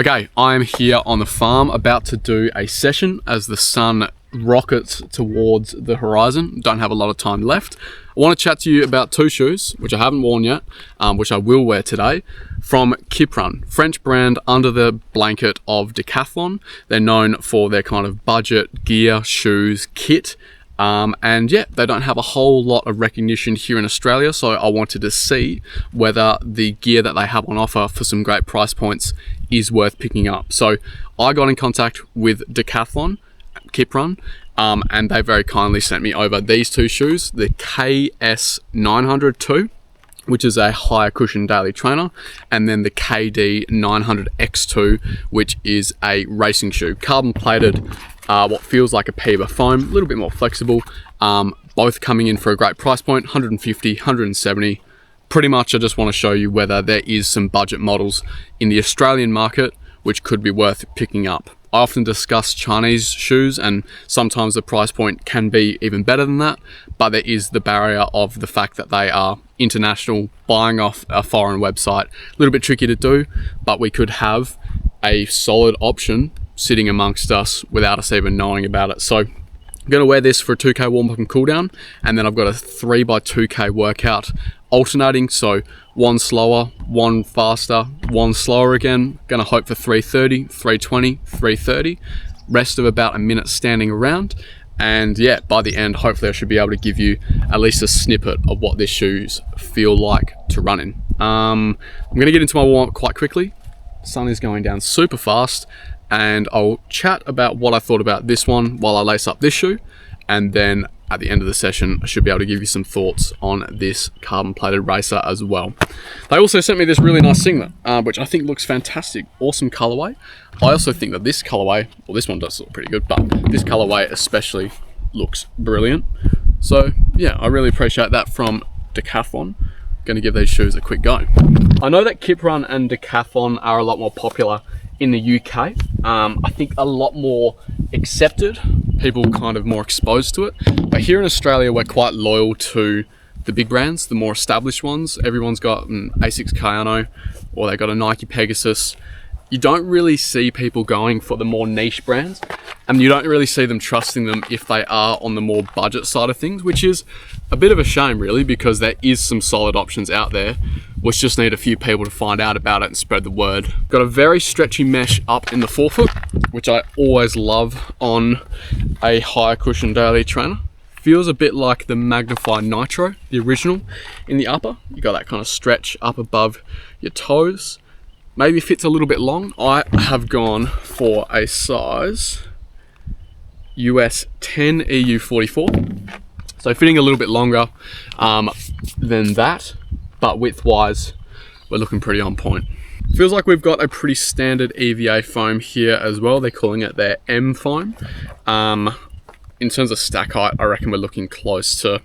Okay, I'm here on the farm about to do a session as the sun rockets towards the horizon. Don't have a lot of time left. I want to chat to you about two shoes, which I haven't worn yet, which I will wear today, from Kiprun, French brand under the blanket of Decathlon. They're known for their kind of budget gear, shoes, kit. And yeah, they don't have a whole lot of recognition here in Australia, so I wanted to see whether the gear that they have on offer for some great price points is worth picking up. So I got in contact with Decathlon, Kiprun, and they very kindly sent me over these two shoes, the KS900-2, which is a higher cushion daily trainer, and then the KD900X2, which is a racing shoe, carbon plated, what feels like a Piba foam, a little bit more flexible, both coming in for a great price point, 150, 170. Pretty much I just want to show you whether there is some budget models in the Australian market which could be worth picking up. I often discuss Chinese shoes and sometimes the price point can be even better than that, but there is the barrier of the fact that they are international, buying off a foreign website. A little bit tricky to do, but we could have a solid option sitting amongst us without us even knowing about it. So I'm going to wear this for a 2K warm-up and cool down, and then I've got a 3x2K workout alternating, so one slower, one faster, one slower again. Gonna hope for 330, 320, 330, rest of about a minute standing around. And yeah, by the end, hopefully I should be able to give you at least a snippet of what these shoes feel like to run in. I'm gonna get into my warm-up quite quickly. Sun is going down super fast, and I'll chat about what I thought about this one while I lace up this shoe, and then at the end of the session, I should be able to give you some thoughts on this carbon plated racer as well. They also sent me this really nice singlet, which I think looks fantastic. Awesome colorway. I also think that this colorway, well, this one does look pretty good, but this colorway especially looks brilliant. So yeah, I really appreciate that from Decathlon. Going to give these shoes a quick go. I know that Kiprun and Decathlon are a lot more popular in the UK. I think a lot more accepted, people kind of more exposed to it. But here in Australia, we're quite loyal to the big brands, the more established ones. Everyone's got an Asics Kayano, or they got a Nike Pegasus. You don't really see people going for the more niche brands, and you don't really see them trusting them if they are on the more budget side of things, which is a bit of a shame really, because there is some solid options out there, which just need a few people to find out about it and spread the word. Got a very stretchy mesh up in the forefoot, which I always love on a higher cushion daily trainer. Feels a bit like the Magnify Nitro, the original, in the upper. You got that kind of stretch up above your toes. Maybe fits a little bit long. I have gone for a size US 10 EU 44. So fitting a little bit longer than that, but width-wise, we're looking pretty on point. Feels like we've got a pretty standard EVA foam here as well. They're calling it their M foam. In terms of stack height, I reckon we're looking close to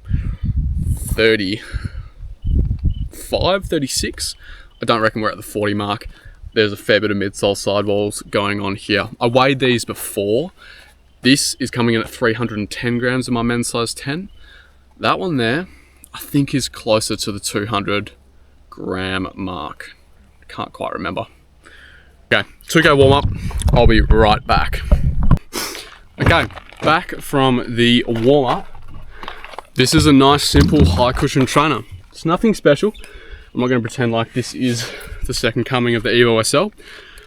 35, 36. I don't reckon we're at the 40 mark. There's a fair bit of midsole sidewalls going on here. I weighed these before. This is coming in at 310 grams in my men's size 10. That one there, I think is closer to the 200 gram mark. Can't quite remember. Okay, 2K warm up. I'll be right back. Okay, back from the warm up. This is a nice, simple, high cushion trainer. It's nothing special. I'm not going to pretend like this is the second coming of the Evo SL.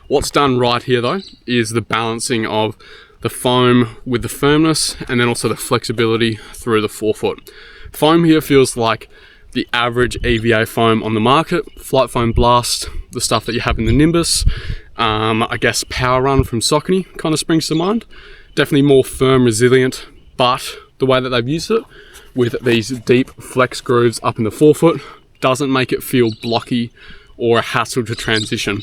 What's done right here though is the balancing of the foam with the firmness, and then also the flexibility through the forefoot. Foam here feels like the average EVA foam on the market. Flight Foam Blast, the stuff that you have in the Nimbus. I guess Power Run from Saucony kind of springs to mind. Definitely more firm, resilient, but the way that they've used it with these deep flex grooves up in the forefoot doesn't make it feel blocky or a hassle to transition.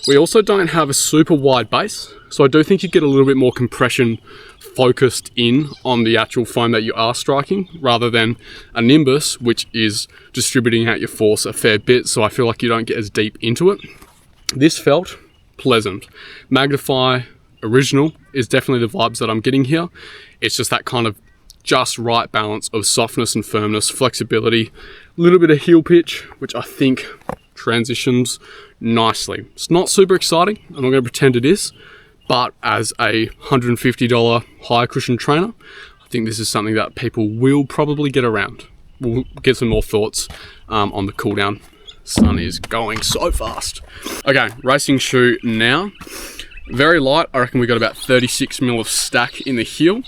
We also don't have a super wide base, so I do think you get a little bit more compression focused in on the actual foam that you are striking, rather than a Nimbus, which is distributing out your force a fair bit, so I feel like you don't get as deep into it. This felt pleasant. Magnify Original is definitely the vibes that I'm getting here. It's just that kind of just right balance of softness and firmness, flexibility, a little bit of heel pitch, which I think transitions nicely. It's not super exciting, I'm not going to pretend it is, but as a $150 higher cushion trainer, I think this is something that people will probably get around. We'll get some more thoughts on the cooldown. Sun is going so fast. Okay, racing shoe now. Very light, I reckon we got about 36mm of stack in the heel,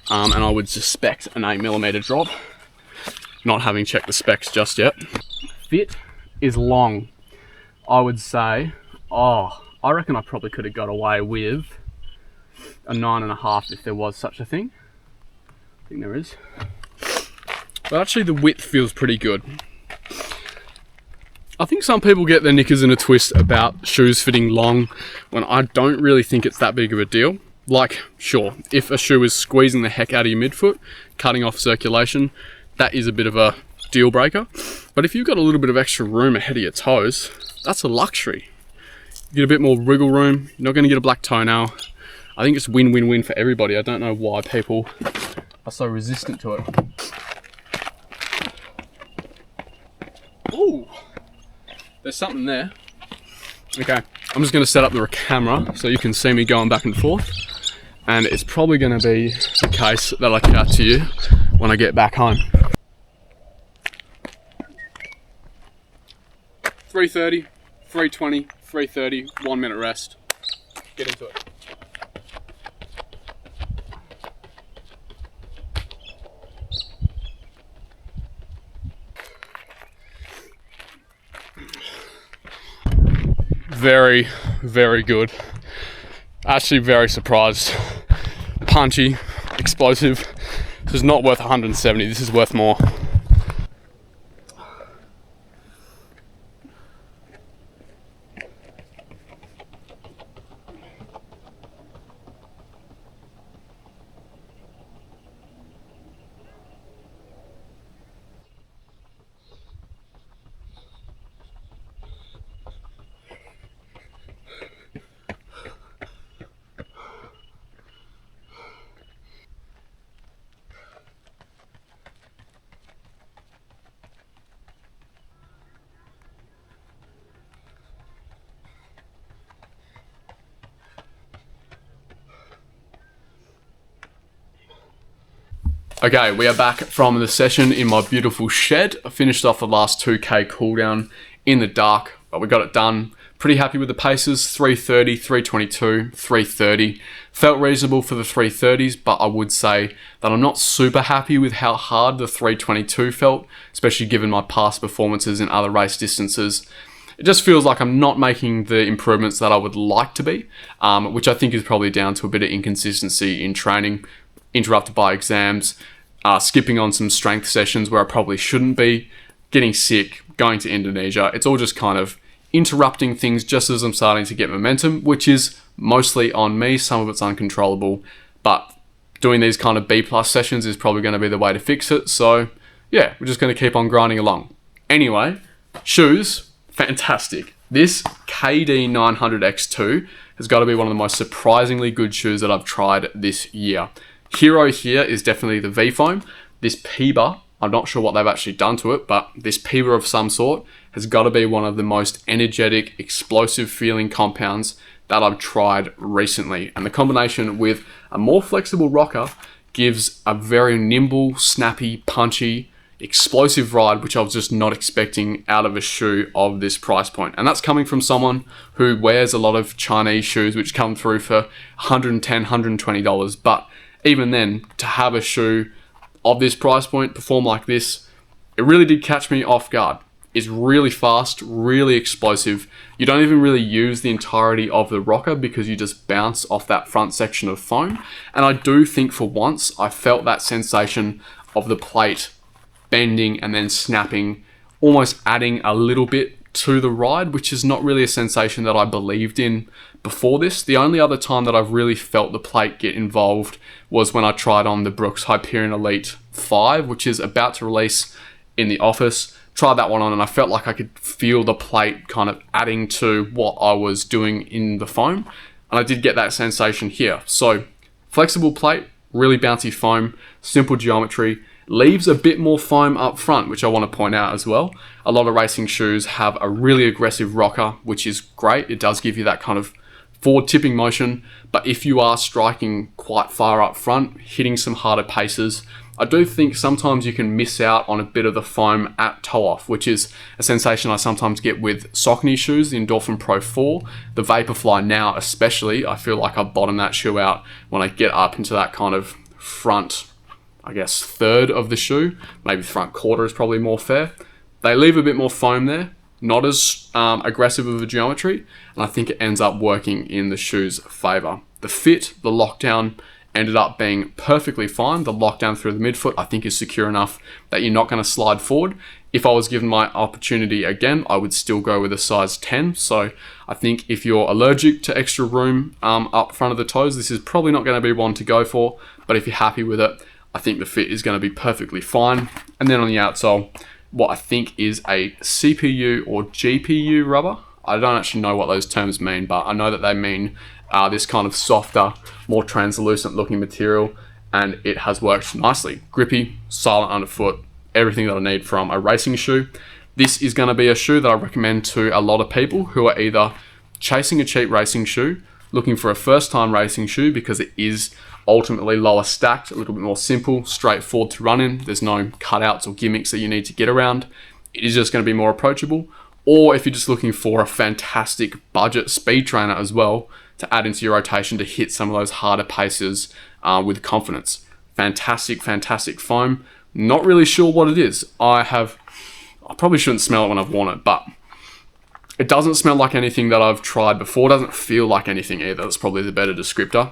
and I would suspect an 8mm drop, not having checked the specs just yet. Fit is long. I would say, I reckon I probably could have got away with a 9.5 if there was such a thing. I think there is. But actually the width feels pretty good. I think some people get their knickers in a twist about shoes fitting long when I don't really think it's that big of a deal. Like, sure, if a shoe is squeezing the heck out of your midfoot, cutting off circulation, that is a bit of a deal breaker. But if you've got a little bit of extra room ahead of your toes, that's a luxury. You get a bit more wriggle room, you're not going to get a black toenail. I think it's win-win-win for everybody. I don't know why people are so resistant to it. Ooh! There's something there. Okay, I'm just going to set up the camera so you can see me going back and forth, and it's probably going to be the case that I chat to you when I get back home. 3:30, 3:20, 3:30, 1 minute rest. Get into it. Very, very good. Actually very surprised. Punchy, explosive. This is not worth 170, this is worth more. Okay, we are back from the session in my beautiful shed. I finished off the last 2K cooldown in the dark, but we got it done. Pretty happy with the paces, 3:30, 3:22, 3:30. Felt reasonable for the 3:30s, but I would say that I'm not super happy with how hard the 3:22 felt, especially given my past performances in other race distances. It just feels like I'm not making the improvements that I would like to be, which I think is probably down to a bit of inconsistency in training, interrupted by exams, skipping on some strength sessions where I probably shouldn't be, getting sick, going to Indonesia. It's all just kind of interrupting things just as I'm starting to get momentum, which is mostly on me. Some of it's uncontrollable, but doing these kind of B+ sessions is probably going to be the way to fix it. So yeah, we're just going to keep on grinding along. Anyway, shoes, fantastic. This KD900X2 has got to be one of the most surprisingly good shoes that I've tried this year. Hero here is definitely the V-foam. This PEBA, I'm not sure what they've actually done to it, but this PEBA of some sort has got to be one of the most energetic, explosive feeling compounds that I've tried recently. And the combination with a more flexible rocker gives a very nimble, snappy, punchy, explosive ride, which I was just not expecting out of a shoe of this price point. And that's coming from someone who wears a lot of Chinese shoes, which come through for $110, $120. But even then, to have a shoe of this price point perform like this, it really did catch me off guard. It's really fast, really explosive. You don't even really use the entirety of the rocker because you just bounce off that front section of foam. And I do think for once, I felt that sensation of the plate bending and then snapping, almost adding a little bit to the ride, which is not really a sensation that I believed in before this. The only other time that I've really felt the plate get involved was when I tried on the Brooks Hyperion Elite 5, which is about to release in the office. Tried that one on and I felt like I could feel the plate kind of adding to what I was doing in the foam. And I did get that sensation here. So flexible plate, really bouncy foam, simple geometry, leaves a bit more foam up front, which I want to point out as well. A lot of racing shoes have a really aggressive rocker, which is great. It does give you that kind of forward tipping motion, but if you are striking quite far up front, hitting some harder paces, I do think sometimes you can miss out on a bit of the foam at toe off, which is a sensation I sometimes get with Saucony shoes, the Endorphin Pro 4. The Vaporfly now especially, I feel like I bottom that shoe out when I get up into that kind of front, I guess, third of the shoe. Maybe front quarter is probably more fair. They leave a bit more foam there, not as aggressive of a geometry, and I think it ends up working in the shoe's favor. The fit, the lockdown, ended up being perfectly fine. The lockdown through the midfoot, I think, is secure enough that you're not going to slide forward. If I was given my opportunity again, I would still go with a size 10. So I think if you're allergic to extra room up front of the toes, this is probably not going to be one to go for. But if you're happy with it, I think the fit is going to be perfectly fine. And then on the outsole, what I think is a CPU or GPU rubber. I don't actually know what those terms mean, but I know that they mean this kind of softer, more translucent looking material, and it has worked nicely. Grippy, silent underfoot, everything that I need from a racing shoe. This is going to be a shoe that I recommend to a lot of people who are either chasing a cheap racing shoe, looking for a first time racing shoe because it is ultimately lower stacked, a little bit more simple, straightforward to run in. There's no cutouts or gimmicks that you need to get around. It is just going to be more approachable. Or if you're just looking for a fantastic budget speed trainer as well to add into your rotation to hit some of those harder paces with confidence. Fantastic, fantastic foam. Not really sure what it is. I probably shouldn't smell it when I've worn it, but it doesn't smell like anything that I've tried before. It doesn't feel like anything either. That's probably the better descriptor.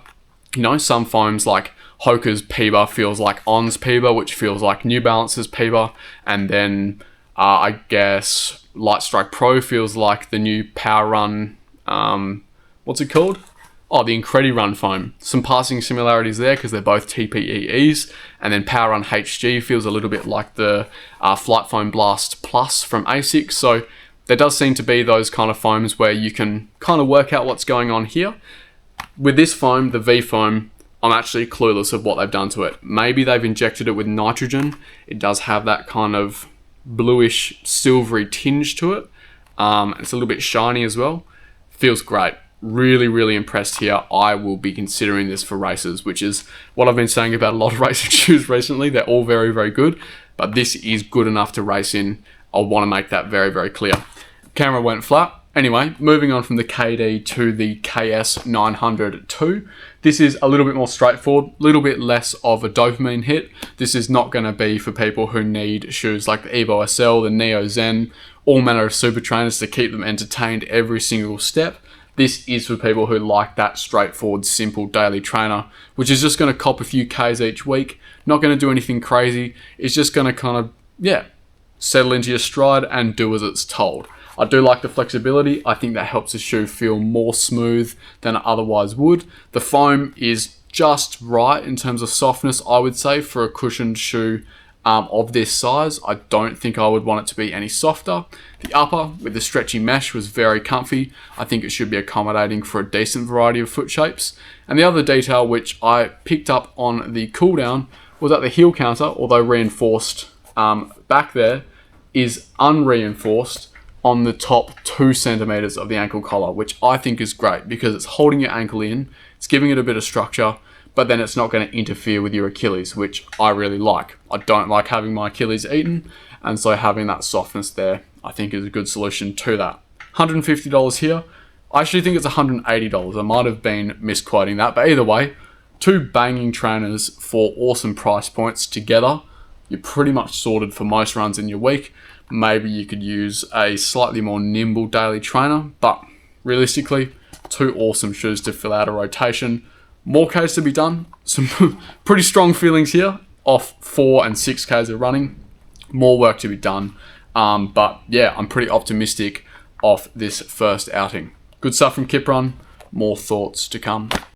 You know, some foams like Hoka's Piba feels like On's Piba, which feels like New Balance's Piba. And then I guess Light Strike Pro feels like the new Power Run, what's it called? Oh, the Incredi Run foam. Some passing similarities there because they're both TPEEs. And then Power Run HG feels a little bit like the Flight Foam Blast Plus from ASICS. So there does seem to be those kind of foams where you can kind of work out what's going on here. With this foam, the V foam, I'm actually clueless of what they've done to it. Maybe they've injected it with nitrogen. It does have that kind of bluish silvery tinge to it. It's a little bit shiny as well. Feels great. Really, really impressed here. I will be considering this for races, which is what I've been saying about a lot of racing shoes recently. They're all very, very good, but this is good enough to race in. I want to make that very, very clear. Camera went flat. Anyway, moving on from the KD to the KS900-2. This is a little bit more straightforward, a little bit less of a dopamine hit. This is not going to be for people who need shoes like the Evo SL, the Neo Zen, all manner of super trainers to keep them entertained every single step. This is for people who like that straightforward, simple daily trainer, which is just going to cop a few Ks each week, not going to do anything crazy. It's just going to kind of, settle into your stride and do as it's told. I do like the flexibility. I think that helps the shoe feel more smooth than it otherwise would. The foam is just right in terms of softness, I would say, for a cushioned shoe of this size. I don't think I would want it to be any softer. The upper with the stretchy mesh was very comfy. I think it should be accommodating for a decent variety of foot shapes. And the other detail which I picked up on the cool down was that the heel counter, although reinforced back there, is unreinforced on the top 2 centimeters of the ankle collar, which I think is great because it's holding your ankle in, it's giving it a bit of structure, but then it's not going to interfere with your Achilles, which I really like. I don't like having my Achilles eaten, and so having that softness there, I think is a good solution to that. $150 here. I actually think it's $180. I might have been misquoting that, but either way, 2 banging trainers for awesome price points together. You're pretty much sorted for most runs in your week. Maybe you could use a slightly more nimble daily trainer, but realistically, 2 awesome shoes to fill out a rotation. More Ks to be done. Some pretty strong feelings here off 4 and 6 Ks of running. More work to be done. But yeah, I'm pretty optimistic of this first outing. Good stuff from Kiprun. More thoughts to come.